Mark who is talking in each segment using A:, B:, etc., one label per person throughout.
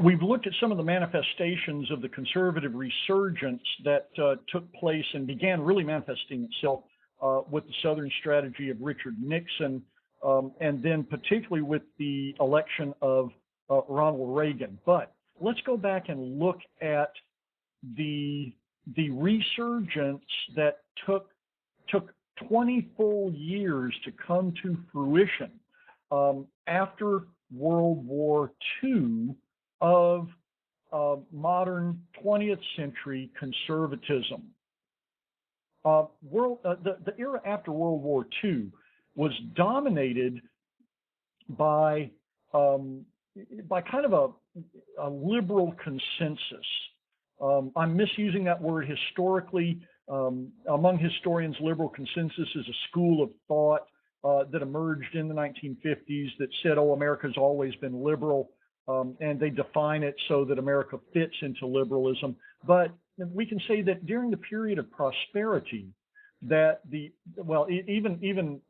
A: we've looked at some of the manifestations of the conservative resurgence that took place and began really manifesting itself with the Southern strategy of Richard Nixon, and then particularly with the election of Ronald Reagan. But let's go back and look at the resurgence that took 20 full years to come to fruition after World War II of modern 20th century conservatism. The era after World War II was dominated by kind of a liberal consensus. I'm misusing that word historically. Among historians, liberal consensus is a school of thought that emerged in the 1950s that said, oh, America's always been liberal, and they define it so that America fits into liberalism. But we can say that during the period of prosperity, that even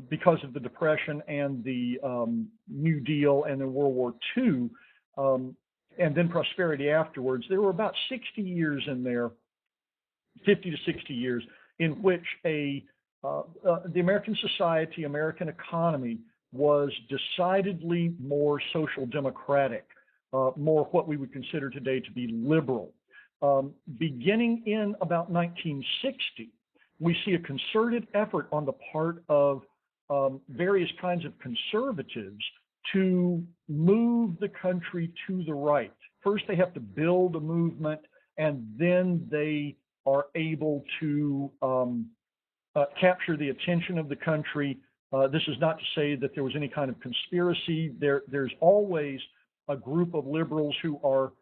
A: because of the Depression and the New Deal and then World War II, and then prosperity afterwards, there were about 60 years in there, 50 to 60 years, in which the American society, American economy was decidedly more social democratic, more what we would consider today to be liberal. Beginning in about 1960, we see a concerted effort on the part of various kinds of conservatives to move the country to the right. First, they have to build a movement, and then they are able to capture the attention of the country. This is not to say that there was any kind of conspiracy. There's always a group of liberals who are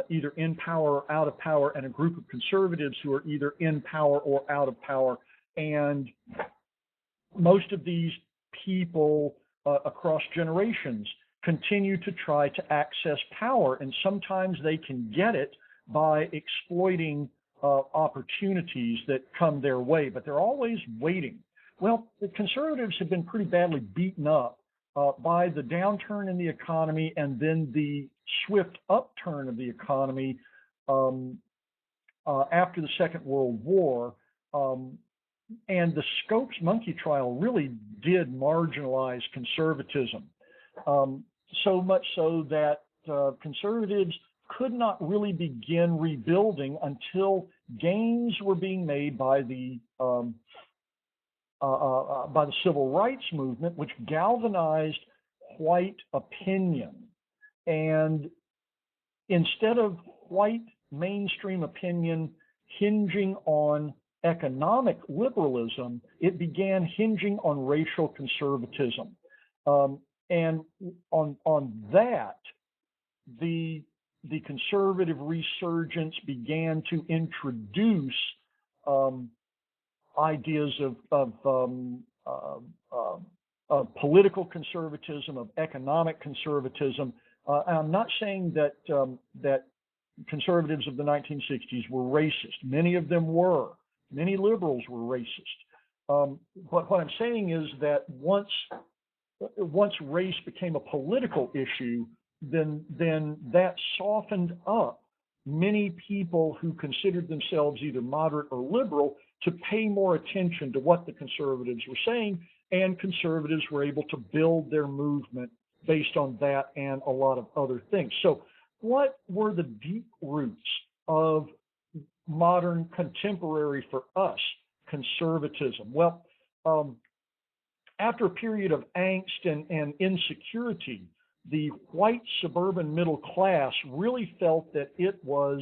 A: either in power or out of power, and a group of conservatives who are either in power or out of power. And most of these people across generations continue to try to access power, and sometimes they can get it by exploiting opportunities that come their way, but they're always waiting. Well, the conservatives have been pretty badly beaten up by the downturn in the economy and then the swift upturn of the economy after the Second World War. And the Scopes monkey trial really did marginalize conservatism, so much so that conservatives could not really begin rebuilding until gains were being made by the civil rights movement, which galvanized white opinion. And instead of white mainstream opinion hinging on economic liberalism, it began hinging on racial conservatism. And on that, the conservative resurgence began to introduce ideas of political conservatism, of economic conservatism. I'm not saying that that conservatives of the 1960s were racist. Many of them were. Many liberals were racist. But what I'm saying is that once race became a political issue, then that softened up many people who considered themselves either moderate or liberal to pay more attention to what the conservatives were saying, and conservatives were able to build their movement based on that and a lot of other things. So what were the deep roots of modern contemporary for us conservatism? Well, after a period of angst and insecurity, the white suburban middle class really felt that it was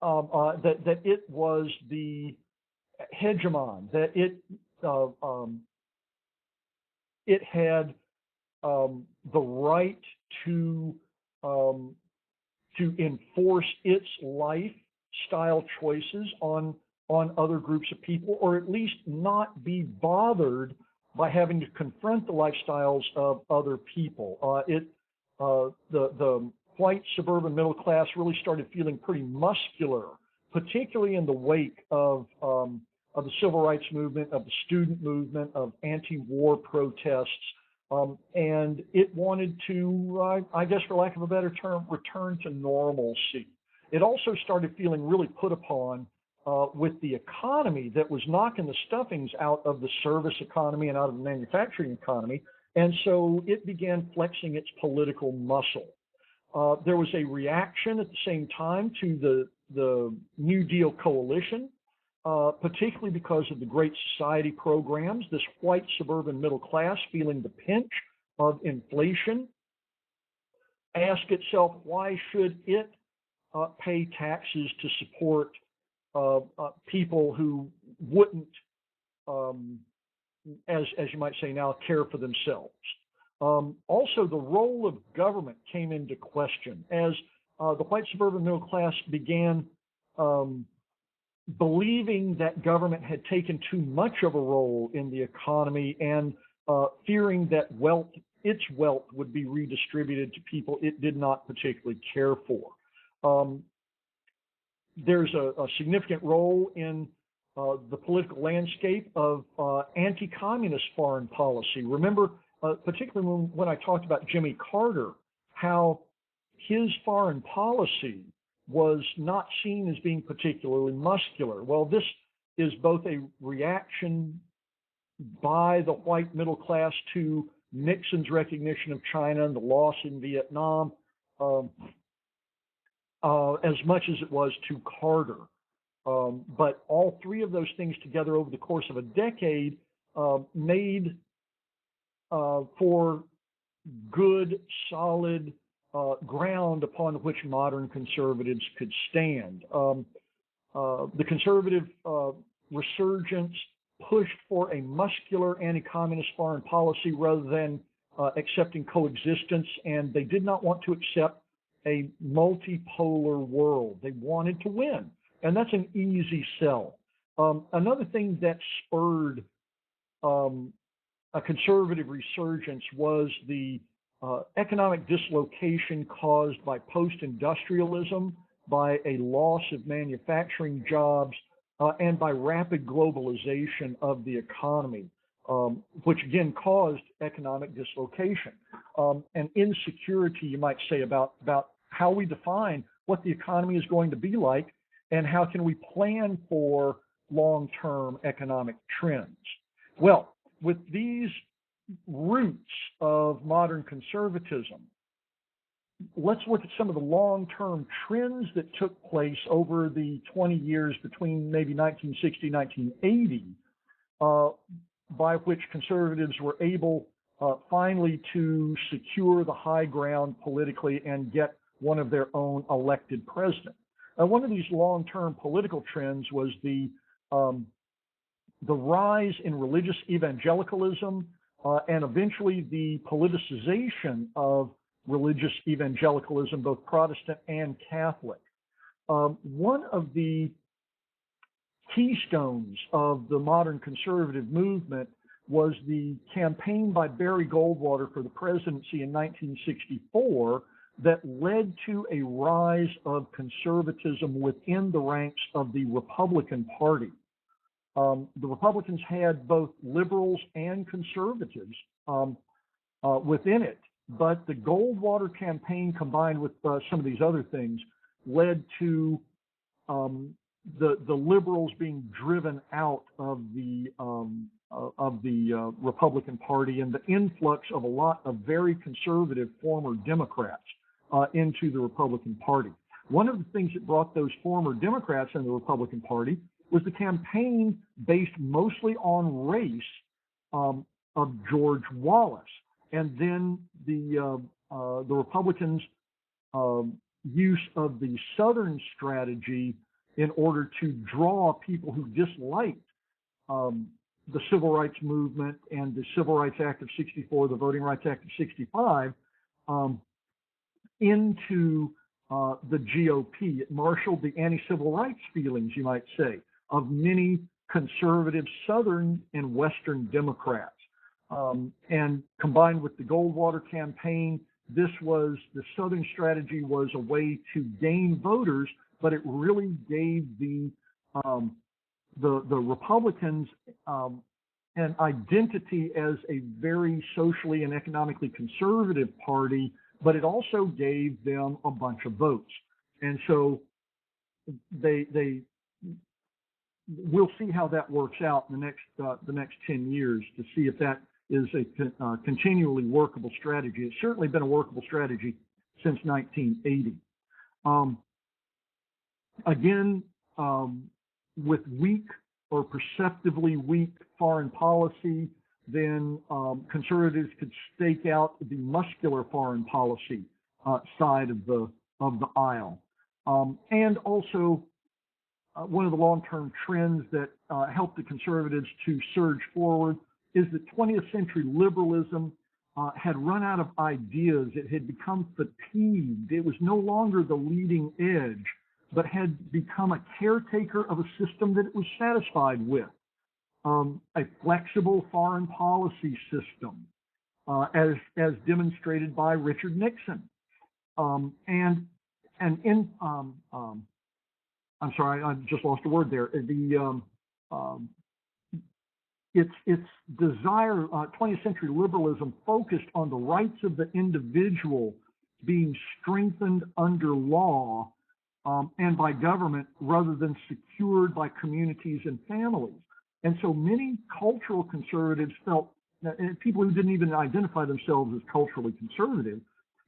A: that it was the hegemon, that it had the right to enforce its lifestyle choices on other groups of people, or at least not be bothered by having to confront the lifestyles of other people. The white suburban middle class really started feeling pretty muscular, particularly in the wake of the civil rights movement, of the student movement, of anti-war protests. and it wanted to, I guess, for lack of a better term, return to normalcy. It also started feeling really put upon with the economy that was knocking the stuffings out of the service economy and out of the manufacturing economy, and so it began flexing its political muscle. There was a reaction at the same time to the New Deal coalition, particularly because of the Great Society programs, this white suburban middle class feeling the pinch of inflation, ask itself, why should it pay taxes to support people who wouldn't, as you might say now, care for themselves? Also, the role of government came into question as the white suburban middle class began believing that government had taken too much of a role in the economy and fearing that its wealth would be redistributed to people it did not particularly care for. There's a significant role in the political landscape of anti-communist foreign policy. Remember, particularly when I talked about Jimmy Carter, how his foreign policy was not seen as being particularly muscular. Well, this is both a reaction by the white middle class to Nixon's recognition of China and the loss in Vietnam, as much as it was to Carter. But all three of those things together over the course of a decade made for good, solid ground upon which modern conservatives could stand. The conservative resurgence pushed for a muscular anti-communist foreign policy rather than accepting coexistence, and they did not want to accept a multipolar world. They wanted to win, and that's an easy sell. Another thing that spurred a conservative resurgence was the economic dislocation caused by post-industrialism, by a loss of manufacturing jobs, and by rapid globalization of the economy, which again caused economic dislocation and insecurity, you might say, about how we define what the economy is going to be like and how can we plan for long-term economic trends. Well, with these roots of modern conservatism, let's look at some of the long-term trends that took place over the 20 years between maybe 1960 and 1980, by which conservatives were able finally to secure the high ground politically and get one of their own elected president. One of these long-term political trends was the rise in religious evangelicalism and eventually the politicization of religious evangelicalism, both Protestant and Catholic. One of the keystones of the modern conservative movement was the campaign by Barry Goldwater for the presidency in 1964 that led to a rise of conservatism within the ranks of the Republican Party. The Republicans had both liberals and conservatives within it, but the Goldwater campaign, combined with some of these other things, led to the liberals being driven out of the Republican Party and the influx of a lot of very conservative former Democrats into the Republican Party. One of the things that brought those former Democrats in the Republican Party was the campaign based mostly on race of George Wallace, and then the Republicans' use of the Southern strategy in order to draw people who disliked the Civil Rights Movement and the Civil Rights Act of '64, the Voting Rights Act of '65, into the GOP. It marshaled the anti-civil rights feelings, you might say, of many conservative Southern and Western Democrats. And combined with the Goldwater campaign, the Southern strategy was a way to gain voters, but it really gave the Republicans an identity as a very socially and economically conservative party, but it also gave them a bunch of votes. And so they we'll see how that works out in the next 10 years to see if that is a continually workable strategy. It's certainly been a workable strategy since 1980. Again, with weak or perceptively weak foreign policy, then conservatives could stake out the muscular foreign policy side of the aisle. And also, one of the long-term trends that helped the conservatives to surge forward is that 20th century liberalism had run out of ideas. It had become fatigued. It was no longer the leading edge, but had become a caretaker of a system that it was satisfied with. A flexible foreign policy system, as demonstrated by Richard Nixon. I'm sorry, I just lost a word there. Its desire, 20th century liberalism focused on the rights of the individual being strengthened under law and by government rather than secured by communities and families. And so many cultural conservatives felt, and people who didn't even identify themselves as culturally conservative,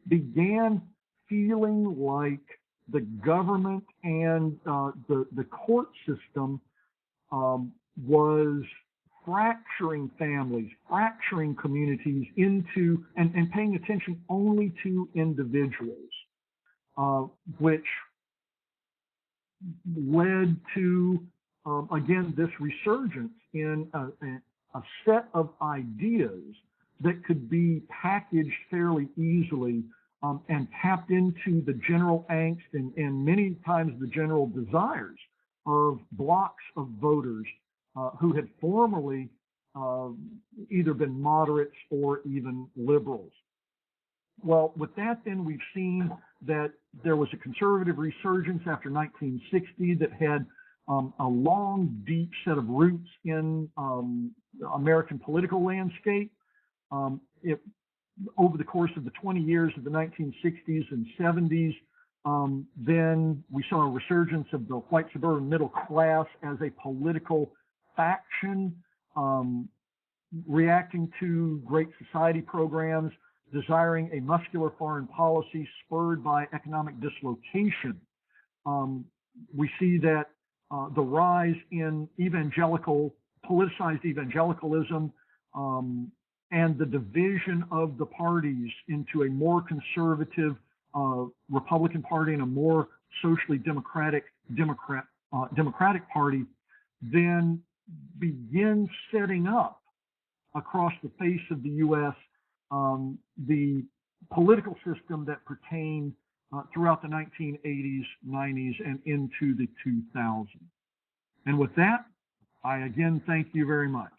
A: began feeling like the government and the court system was fracturing families, fracturing communities into, and paying attention only to individuals, which led to, again, this resurgence in a set of ideas that could be packaged fairly easily and tapped into the general angst and many times the general desires of blocks of voters who had formerly either been moderates or even liberals. Well, with that, then we've seen that there was a conservative resurgence after 1960 that had a long, deep set of roots in American political landscape. Over the course of the 20 years of the 1960s and 70s, then we saw a resurgence of the white suburban middle class as a political faction, reacting to Great Society programs, desiring a muscular foreign policy spurred by economic dislocation. We see that the rise in politicized evangelicalism, and the division of the parties into a more conservative Republican Party and a more socially democratic Democratic Party, then begins setting up across the face of the U.S. The political system that pertained throughout the 1980s, 90s, and into the 2000s. And with that, I again thank you very much.